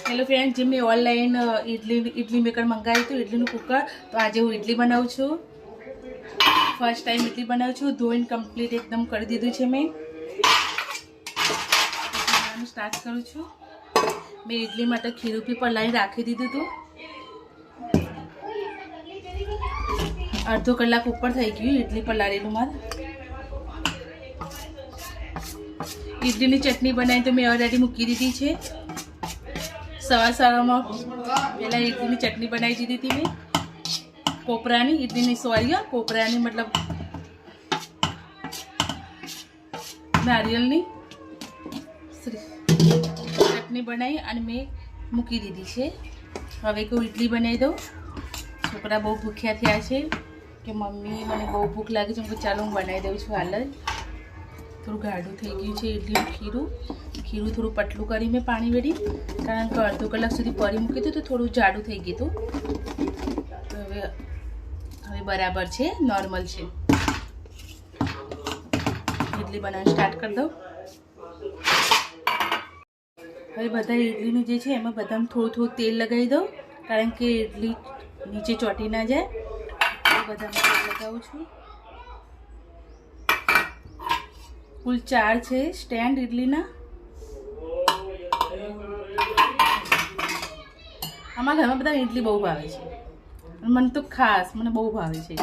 Hello friends, जी मैं online idli maker मंगाव्યું હતું, इडलीનું cooker. તો આજે હું इडली બનાવું છું। ફર્સ્ટ ટાઈમ इडली બનાવું છું। ધોઈને કમ્પ્લીટ એકદમ કરી દીધું છે। મેં સ્ટાર્ટ કરું છું। મેં इडली માટે ખીરું બી પલાળી રાખી દીધું હતું। અડધો કલાક ઉપર થઈ ગયું इडली પલાળેલું મારે। इडलीની ચટણી બનાવી તો મેં ઓલરેડી મૂકી દીધી છે। સવાર में पहला इडली चटनी बनाई दी थी मैं, कोपरानी इडली सॉरी कोपरानी मतलब नारियल चटनी बनाई और मैं मूकी दीधी है। हवे को इडली बनाई दो। छोकरा बहु भूख्या थया छे कि मम्मी मैंने बहु भूख लगी है, चालो हूँ बनाई दूँ छूँ। हाल थोड़ा गाढ़ू थी गयु है इडली खीरू। खीरू थोड़ा पतलू करी मैं पानी वेड़ी, कारण के अर्धो कलाक सुधी परी मूकी तो थोड़ा जाडू थी गयु। तो हवे बराबर है, नॉर्मल है। इडली बनाना स्टार्ट कर दो। हवे बधा इडली जे छे एमां बधामां थोड़ुं तेल लगाई दो, कारण के इडली नीचे ચોટી ना जाए। बधामां तेल लगावुं छुं। कुल 4 છે સ્ટેન્ડ इडलीना। અમારા ઘરમાં બધા ઇડલી બહુ ભાવે છે, મને તો ખાસ મને બહુ ભાવે છે।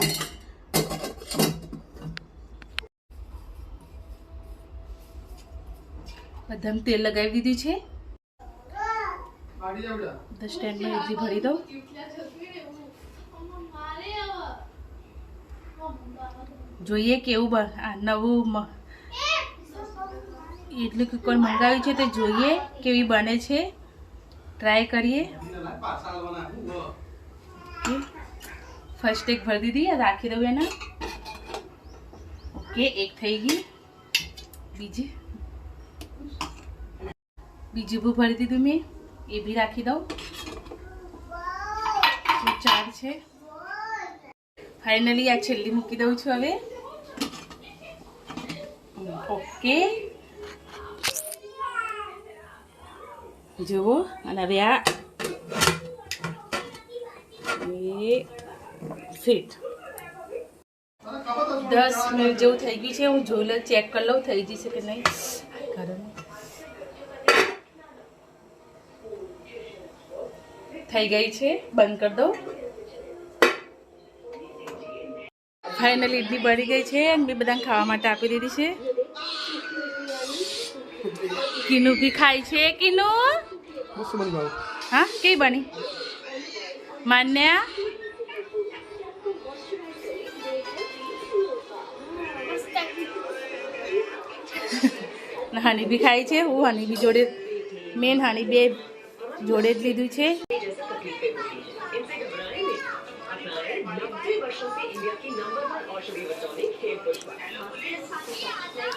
બધામાં તેલ લગાવી દીધું છે। બધા સ્ટેન્ડમાં ઇડલી ભરી દઉં। જોઈએ કેવું નવું इडली कुकर मंगाव्યું છે, તો જોઈએ કેવી બને છે, ट्राई करिए। फर्स्ट एक भर दी थी, राखी दो ना। ओके, एक थी गई। बीजी भी भरी दी मैं, ये भी राखी दो। 4 है। फाइनली आ छेल्ली मूकी दઉં છું હવે। ओके, जुओ અને હવે આ ફિટ 10 મિનિટ જેવું થઈ ગયું છે। હું જોઈ લઉં, ચેક કરી લઉં થઈ જશે કે નહીં। થઈ ગઈ છે, બંધ કરી દો। ફાઇનલી ઇડલી બની ગઈ છે અને મેં બધાને ખાવા માટે આપી દીધી છે। किनू भी खाई छे। किनू हाँ कई बनी मान्या हानी भी खाई छे। हूँ हानी भी जोड़े मेन हानी बे जोड़े ज लीधुं छे।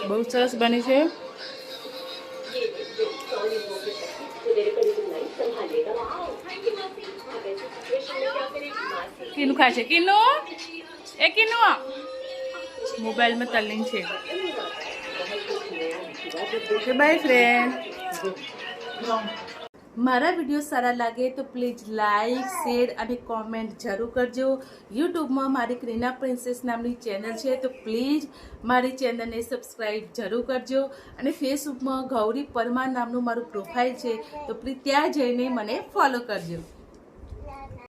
बहुत सरस बनी छे। किनू खाए छे? किनू ए किनू मोबाइल में तल्लीन छे। Okay bye friend. मारा वीडियो सारा लगे तो प्लीज लाइक शेर और कॉमेंट जरूर करजो। यूट्यूब में मारी क्रीना प्रिंसेस नामनी चेनल है, तो प्लीज मारी चेनल ने सब्सक्राइब जरूर करजो। और फेसबुक में गौरी परमार नामनु मारू प्रोफाइल है, तो प्लीज त्या जईने मने फॉलो करजो।